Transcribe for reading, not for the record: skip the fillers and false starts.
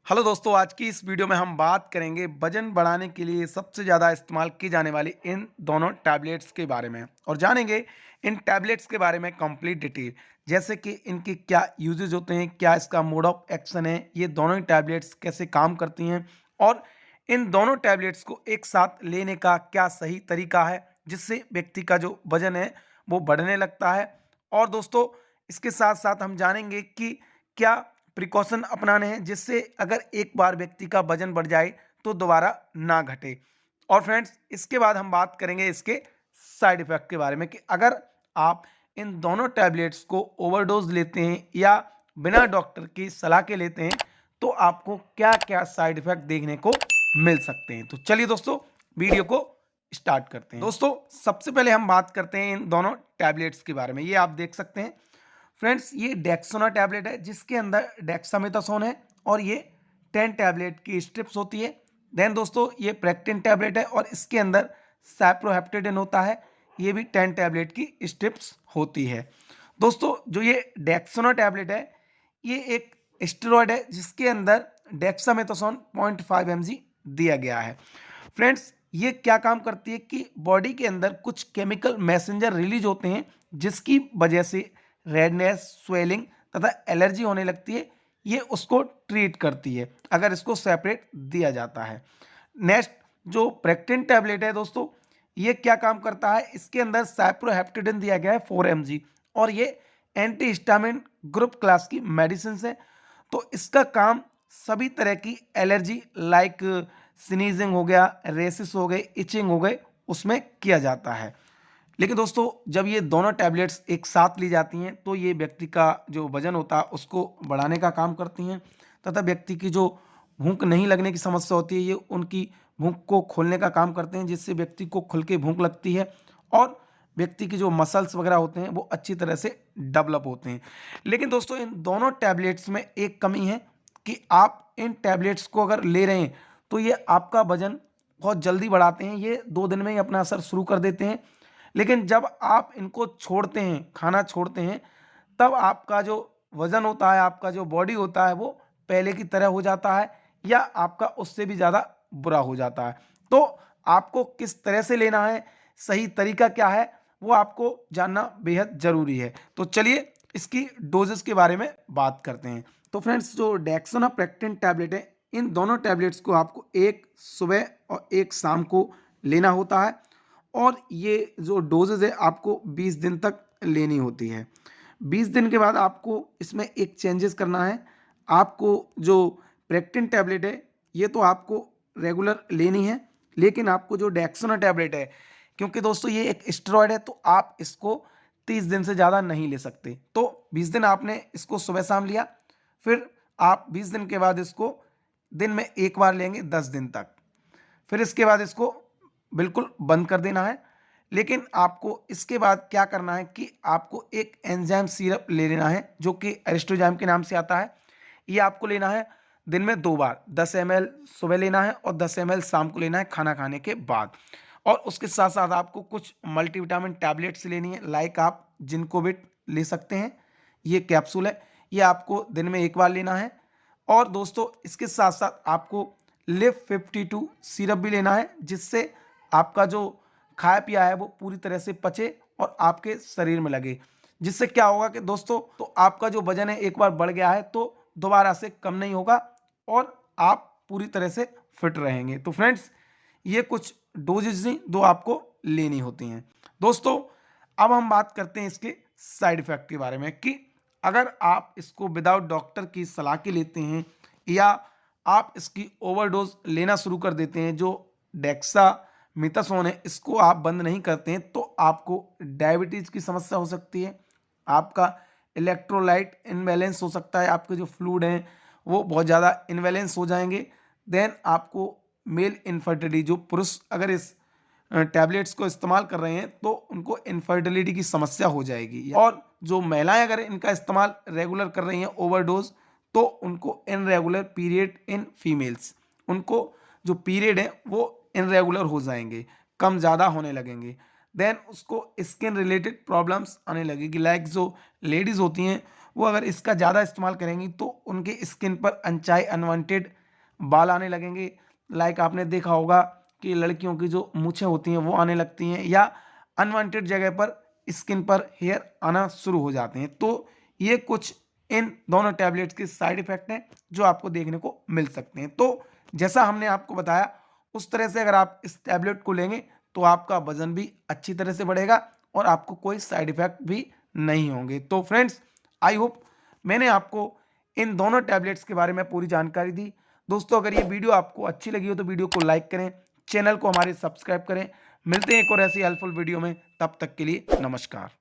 Hello दोस्तों, आज की इस वीडियो में हम बात करेंगे वजन बढ़ाने के लिए सबसे ज़्यादा इस्तेमाल की जाने वाली इन दोनों टैबलेट्स के बारे में और जानेंगे इन टैबलेट्स के बारे में कंप्लीट डिटेल। जैसे कि इनके क्या यूजेज होते हैं, क्या इसका मोड ऑफ एक्शन है, ये दोनों ही टैबलेट्स कैसे काम करती हैं और इन दोनों टैबलेट्स को एक साथ लेने का क्या सही तरीका है जिससे व्यक्ति का जो वजन है वो बढ़ने लगता है। और दोस्तों, इसके साथ साथ हम जानेंगे कि क्या प्रिकॉशन अपनाने हैं जिससे अगर एक बार व्यक्ति का वजन बढ़ जाए तो दोबारा ना घटे। और फ्रेंड्स, इसके बाद हम बात करेंगे इसके साइड इफेक्ट के बारे में कि अगर आप इन दोनों टैबलेट्स को ओवरडोज लेते हैं या बिना डॉक्टर की सलाह के लेते हैं तो आपको क्या क्या साइड इफेक्ट देखने को मिल सकते हैं। तो चलिए दोस्तों, वीडियो को स्टार्ट करते हैं। दोस्तों, सबसे पहले हम बात करते हैं इन दोनों टैबलेट्स के बारे में। ये आप देख सकते हैं फ्रेंड्स, ये डेक्सोना टैबलेट है जिसके अंदर डेक्सामेथासोन है और ये 10 टैबलेट की स्ट्रिप्स होती है। देन दोस्तों, ये प्रेक्टिन टैबलेट है और इसके अंदर सैप्रोहेप्टेडिन होता है। ये भी 10 टैबलेट की स्ट्रिप्स होती है। दोस्तों, जो ये डेक्सोना टैबलेट है ये एक स्टेरॉयड है जिसके अंदर डेक्सामेथासोन 0.5 mg दिया गया है। फ्रेंड्स, ये क्या काम करती है कि बॉडी के अंदर कुछ केमिकल मैसेंजर रिलीज होते हैं जिसकी वजह से रेडनेस, स्वेलिंग तथा एलर्जी होने लगती है। ये उसको ट्रीट करती है अगर इसको सेपरेट दिया जाता है। नेक्स्ट, जो प्रेक्टिन टैबलेट है दोस्तों, ये क्या काम करता है, इसके अंदर साइप्रोहेप्टेडिन दिया गया है 4 mg और ये एंटी हिस्टामिन ग्रुप क्लास की मेडिसिन है। तो इसका काम सभी तरह की एलर्जी लाइक स्नीजिंग हो गया, रेसिस हो गए, इचिंग हो गए, उसमें किया जाता है। लेकिन दोस्तों, जब ये दोनों टैबलेट्स एक साथ ली जाती हैं तो ये व्यक्ति का जो वजन होता है उसको बढ़ाने का काम करती हैं तथा व्यक्ति की जो भूख नहीं लगने की समस्या होती है ये उनकी भूख को खोलने का काम करते हैं जिससे व्यक्ति को खुल के भूख लगती है और व्यक्ति की जो मसल्स वगैरह होते हैं वो अच्छी तरह से डेवलप होते हैं। लेकिन दोस्तों, इन दोनों टैबलेट्स में एक कमी है कि आप इन टैबलेट्स को अगर ले रहे हैं तो ये आपका वजन बहुत जल्दी बढ़ाते हैं। ये 2 दिन में ही अपना असर शुरू कर देते हैं। लेकिन जब आप इनको छोड़ते हैं, खाना छोड़ते हैं, तब आपका जो वज़न होता है, आपका जो बॉडी होता है, वो पहले की तरह हो जाता है या आपका उससे भी ज़्यादा बुरा हो जाता है। तो आपको किस तरह से लेना है, सही तरीका क्या है, वो आपको जानना बेहद ज़रूरी है। तो चलिए इसकी डोजेज़ के बारे में बात करते हैं। तो फ्रेंड्स, जो डेक्सोना प्रेक्टिन टैबलेट है, इन दोनों टैबलेट्स को आपको एक सुबह और एक शाम को लेना होता है और ये जो डोजेज़ है आपको 20 दिन तक लेनी होती है। 20 दिन के बाद आपको इसमें एक चेंजेस करना है। आपको जो प्रेक्टिन टैबलेट है ये तो आपको रेगुलर लेनी है, लेकिन आपको जो डेक्सोना टैबलेट है, क्योंकि दोस्तों ये एक स्टेरॉयड है तो आप इसको 30 दिन से ज़्यादा नहीं ले सकते। तो 20 दिन आपने इसको सुबह शाम लिया, फिर आप 20 दिन के बाद इसको दिन में एक बार लेंगे 10 दिन तक, फिर इसके बाद इसको बिल्कुल बंद कर देना है। लेकिन आपको इसके बाद क्या करना है कि आपको एक एंजाइम सिरप ले लेना है जो कि एरिस्टोजाइम के नाम से आता है। ये आपको लेना है दिन में 2 बार, 10 ml सुबह लेना है और 10 ml शाम को लेना है खाना खाने के बाद। और उसके साथ साथ आपको कुछ मल्टीविटामिन टैबलेट्स लेनी है, लाइक आप जिंकोविट ले सकते हैं, ये कैप्सूल है, ये आपको दिन में एक बार लेना है। और दोस्तों, इसके साथ साथ आपको लिव 52 सिरप भी लेना है जिससे आपका जो खाया पिया है वो पूरी तरह से पचे और आपके शरीर में लगे। जिससे क्या होगा कि दोस्तों, तो आपका जो वजन है एक बार बढ़ गया है तो दोबारा से कम नहीं होगा और आप पूरी तरह से फिट रहेंगे। तो फ्रेंड्स, ये कुछ डोजेज हैं जो आपको लेनी होती हैं। दोस्तों, अब हम बात करते हैं इसके साइड इफेक्ट के बारे में कि अगर आप इसको विदाउट डॉक्टर की सलाह के लेते हैं या आप इसकी ओवरडोज लेना शुरू कर देते हैं, जो डेक्सामेथासोन है इसको आप बंद नहीं करते हैं, तो आपको डायबिटीज़ की समस्या हो सकती है, आपका इलेक्ट्रोलाइट इनबैलेंस हो सकता है, आपके जो फ्लूइड हैं वो बहुत ज़्यादा इनबैलेंस हो जाएंगे। देन आपको मेल इनफर्टिलिटी, जो पुरुष अगर इस टैबलेट्स को इस्तेमाल कर रहे हैं तो उनको इनफर्टिलिटी की समस्या हो जाएगी। और जो महिलाएं अगर इनका इस्तेमाल रेगुलर कर रही हैं ओवरडोज, तो उनको इनरेगुलर पीरियड इन फीमेल्स, उनको जो पीरियड है वो इनरेगुलर हो जाएंगे, कम ज़्यादा होने लगेंगे। देन उसको स्किन रिलेटेड प्रॉब्लम्स आने लगेगी, लाइक जो लेडीज़ होती हैं वो अगर इसका ज़्यादा इस्तेमाल करेंगी तो उनके स्किन पर अनचाहे अनवांटेड बाल आने लगेंगे। लाइक आपने देखा होगा कि लड़कियों की जो मूछें होती हैं वो आने लगती हैं, या अनवांटेड जगह पर स्किन पर हेयर आना शुरू हो जाते हैं। तो ये कुछ इन दोनों टैबलेट्स के साइड इफ़ेक्ट हैं जो आपको देखने को मिल सकते हैं। तो जैसा हमने आपको बताया उस तरह से अगर आप इस टैबलेट को लेंगे तो आपका वज़न भी अच्छी तरह से बढ़ेगा और आपको कोई साइड इफ़ेक्ट भी नहीं होंगे। तो फ्रेंड्स, आई होप मैंने आपको इन दोनों टैबलेट्स के बारे में पूरी जानकारी दी। दोस्तों, अगर ये वीडियो आपको अच्छी लगी हो तो वीडियो को लाइक करें, चैनल को हमारे सब्सक्राइब करें। मिलते हैं एक और ऐसी हेल्पफुल वीडियो में, तब तक के लिए नमस्कार।